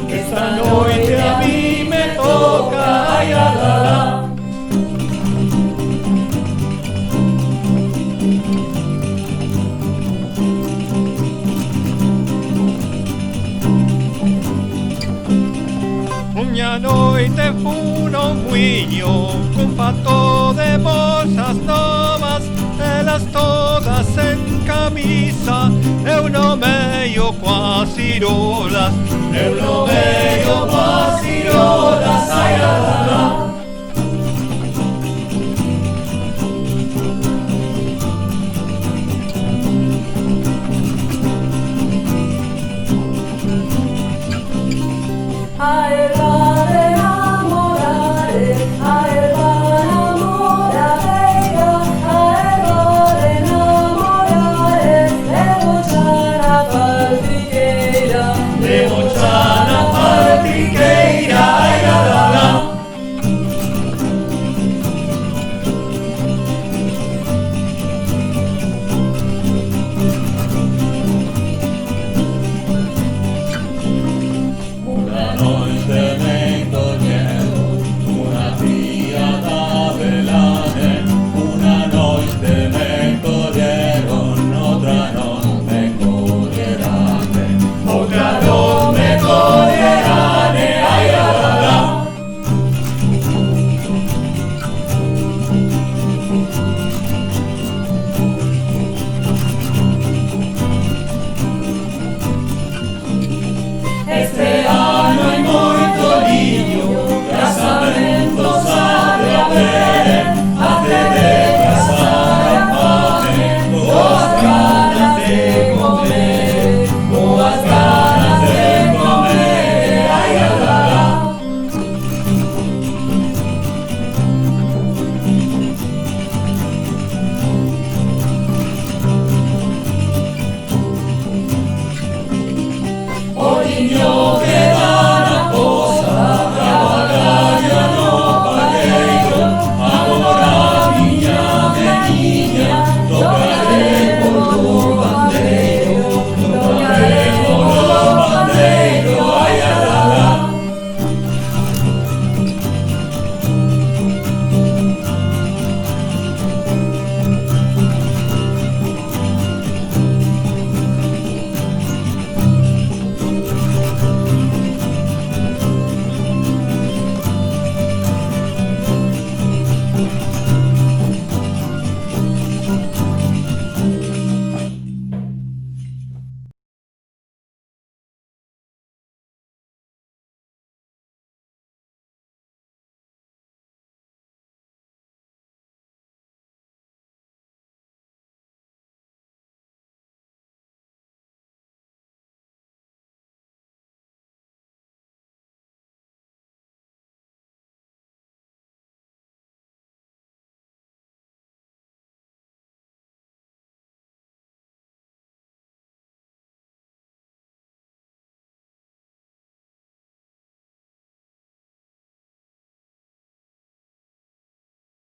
esta noite a mí me toca, ay, la, la, la. Unha noite fun ao muiño cun fato de bolsas novas, elas todas en camisa, eu no medio coas cirolas, eu no medio coas cirolas, ai, la, la, la. Este ano hai moito liño, casamentos a de haber, até de casar a fame, boas ganas de comer, boas ganas de comer, ai, la, la, la. O niño